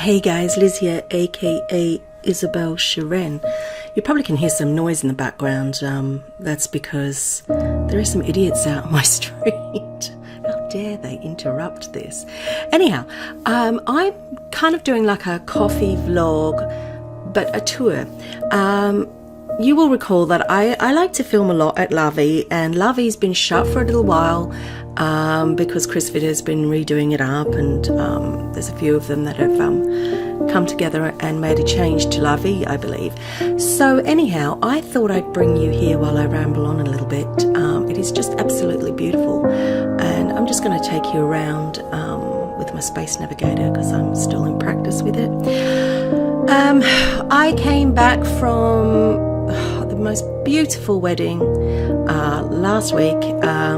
Hey guys, Liz here, aka Isabel Sharon. You probably can hear some noise in the background. That's because there are some idiots out on my street. How dare they interrupt this? Anyhow, I'm kind of doing like a coffee vlog, but a tour. You will recall that I like to film a lot at La Vie, and La Vie's been shut for a little while because Chris Vitter's been redoing it up, and there's a few of them that have come together and made a change to La Vie, I believe. So anyhow, I thought I'd bring you here while I ramble on a little bit. It is just absolutely beautiful, and I'm just going to take you around with my Space Navigator because I'm still in practice with it. I came back from the most beautiful wedding last week.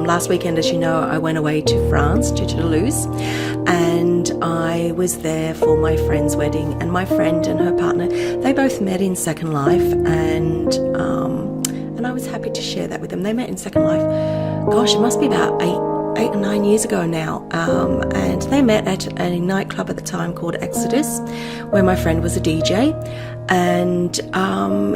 Last weekend, as you know, I went away to France, to Toulouse, and I was there for my friend's wedding. And my friend and her partner, they both met in Second Life, and I was happy to share that with them. They met in Second Life, gosh, it must be about 8 or 9 years ago now, and they met at a nightclub at the time called Exodus, where my friend was a DJ, and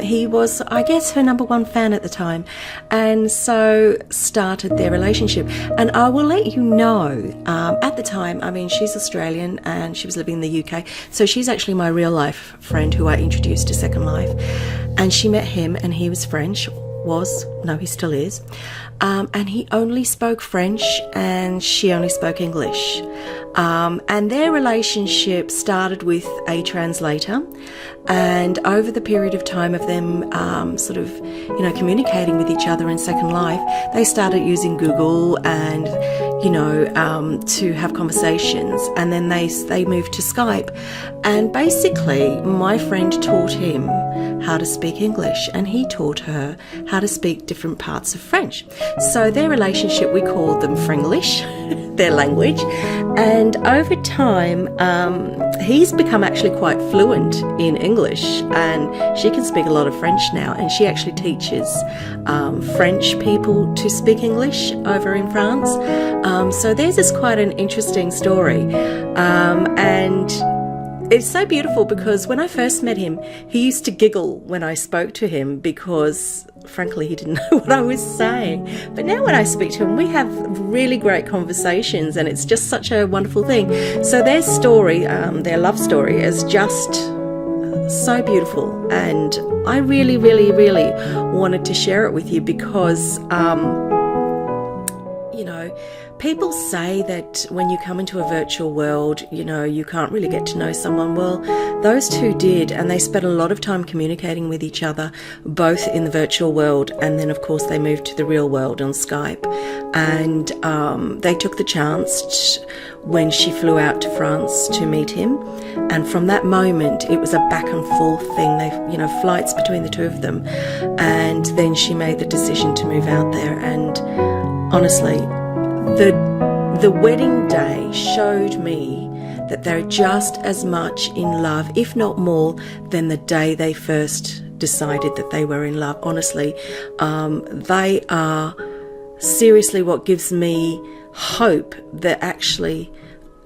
he was, I guess, her number one fan at the time, and so started their relationship. And I will let you know, at the time, I mean, she's Australian and she was living in the UK, so she's actually my real life friend who I introduced to Second Life, and she met him, and he was French. He still is, and he only spoke French and she only spoke English, and their relationship started with a translator, and over the period of time of them sort of, you know, communicating with each other in Second Life, they started using Google and, you know, to have conversations, and then they moved to Skype, and basically my friend taught him how to speak English, and he taught her how to speak different parts of French. So their relationship, we called them Frenglish, their language, and over time he's become actually quite fluent in English, and she can speak a lot of French now, and she actually teaches French people to speak English over in France. So theirs is quite an interesting story, and it's so beautiful because when I first met him, he used to giggle when I spoke to him because, frankly, he didn't know what I was saying. But now when I speak to him, we have really great conversations, and it's just such a wonderful thing. So their story, their love story, is just so beautiful, and I really, really, really wanted to share it with you because, you know, people say that when you come into a virtual world, you know, you can't really get to know someone. Well, those two did, and they spent a lot of time communicating with each other, both in the virtual world, and then of course they moved to the real world on Skype. And they took the chance when she flew out to France to meet him, and from that moment it was a back and forth thing. They, you know, flights between the two of them, and then she made the decision to move out there. And honestly, the wedding day showed me that they're just as much in love, if not more, than the day they first decided that they were in love. Honestly, they are seriously what gives me hope that actually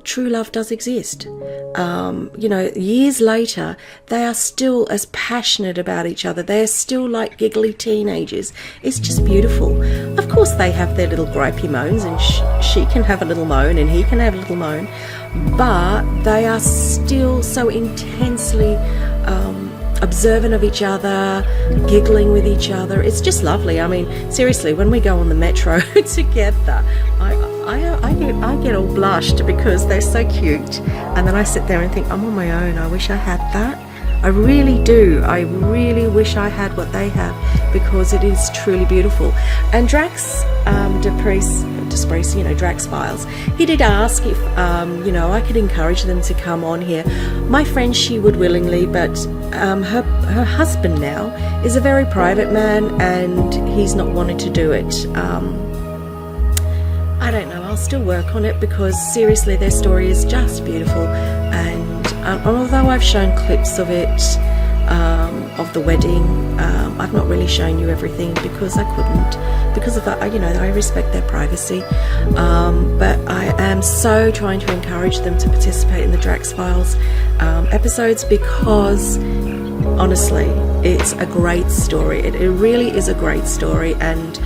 true love does exist. You know, years later, they are still as passionate about each other. They're still like giggly teenagers. It's just beautiful. Of course, they have their little gripey moans, and she can have a little moan and he can have a little moan, but they are still so intensely observant of each other, giggling with each other. It's just lovely. I mean, seriously, when we go on the metro together, I get all blushed because they're so cute, and then I sit there and think, I'm on my own. I wish I had that. I really do. I really wish I had what they have, because it is truly beautiful. And Drax Despres, you know, Drax Files, he did ask if, you know, I could encourage them to come on here. My friend, she would willingly, but her husband now is a very private man, and he's not wanted to do it. I don't know, I'll still work on it, because seriously, their story is just beautiful. And although I've shown clips of it, of the wedding. I've not really shown you everything because I couldn't, because of that, I respect their privacy. But I am so trying to encourage them to participate in the Drax Files episodes, because honestly, it's a great story. It really is a great story, and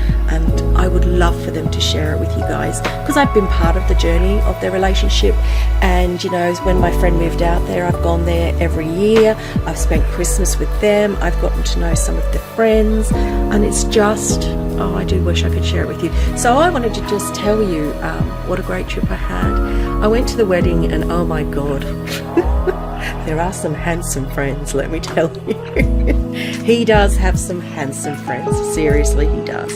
I would love for them to share it with you guys, because I've been part of the journey of their relationship. And when my friend moved out there, I've gone there every year. I've spent Christmas with them. I've gotten to know some of their friends, and it's just, I do wish I could share it with you. So I wanted to just tell you what a great trip I had. I went to the wedding, and oh my God, there are some handsome friends, let me tell you. He does have some handsome friends, seriously he does.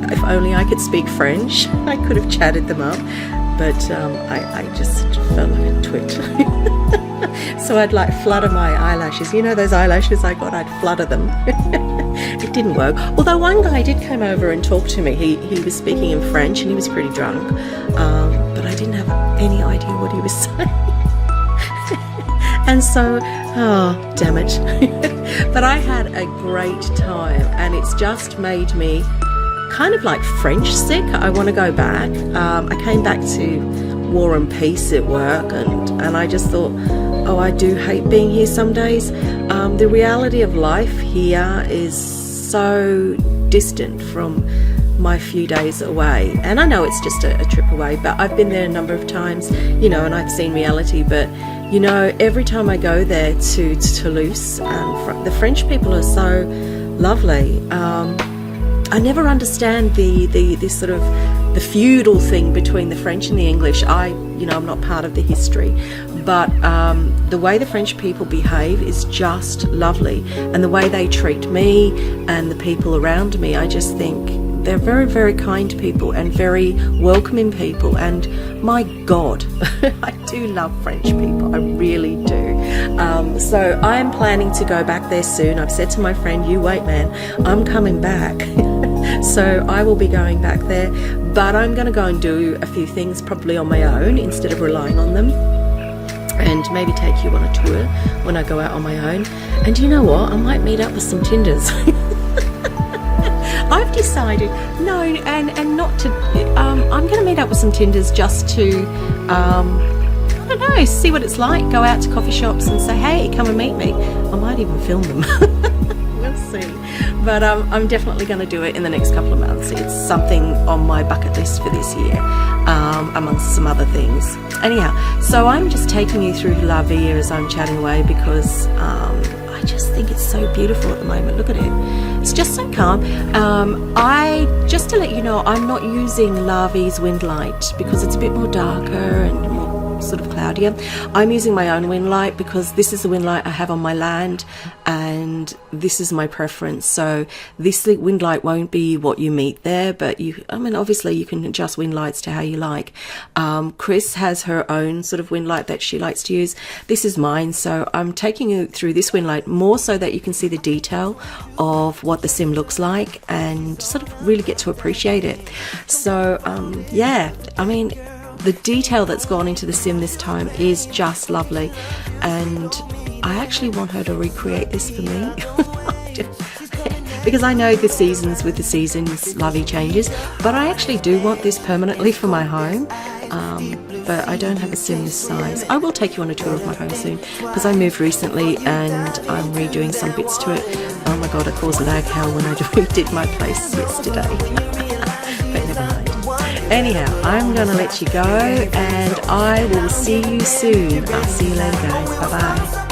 If only I could speak French, I could have chatted them up, but I just felt like a twit. So I'd flutter my eyelashes. Those eyelashes I got, I'd flutter them. It didn't work. Although one guy did come over and talk to me. He was speaking in French, and he was pretty drunk. But I didn't have any idea what he was saying. And so, oh, damn it. But I had a great time, and it's just made me kind of French sick. I want to go back. I came back to War and Peace at work, and I just thought, oh, I do hate being here some days. The reality of life here is so distant from my few days away. And I know it's just a trip away, but I've been there a number of times, and I've seen reality. But, every time I go there to Toulouse, the French people are so lovely. I never understand the sort of the feudal thing between the French and the English. I'm not part of the history, but the way the French people behave is just lovely, and the way they treat me and the people around me, I just think they're very, very kind people and very welcoming people. And my God, I do love French people, I really do. So I am planning to go back there soon. I've said to my friend, you wait man, I'm coming back. So I will be going back there, but I'm going to go and do a few things probably on my own instead of relying on them, and maybe take you on a tour when I go out on my own. And you know what, I might meet up with some Tinders. I've decided, no, and not to, I'm going to meet up with some Tinders just to, I don't know, see what it's like, go out to coffee shops and say, hey, come and meet me. I might even film them. We'll see. But I'm definitely going to do it in the next couple of months. It's something on my bucket list for this year, amongst some other things. Anyhow, so I'm just taking you through La Vie as I'm chatting away, because I just think it's so beautiful at the moment. Look at it. It's just so calm. Just to let you know, I'm not using La Vie's wind light because it's a bit more darker and more sort of cloudier. I'm using my own wind light because this is the wind light I have on my land, and this is my preference. So this wind light won't be what you meet there, but obviously you can adjust wind lights to how you like. Chris has her own sort of wind light that she likes to use. This is mine, so I'm taking you through this wind light more so that you can see the detail of what the sim looks like and sort of really get to appreciate it. So the detail that's gone into the sim this time is just lovely, and I actually want her to recreate this for me. Because I know with the seasons, lovey changes, but I actually do want this permanently for my home. But I don't have a sim this size. I will take you on a tour of my home soon, because I moved recently and I'm redoing some bits to it. Oh my God, I caused lag hell when I redid my place yesterday. But never mind. Anyhow, I'm going to let you go, and I will see you soon. I'll see you later, guys. Bye-bye.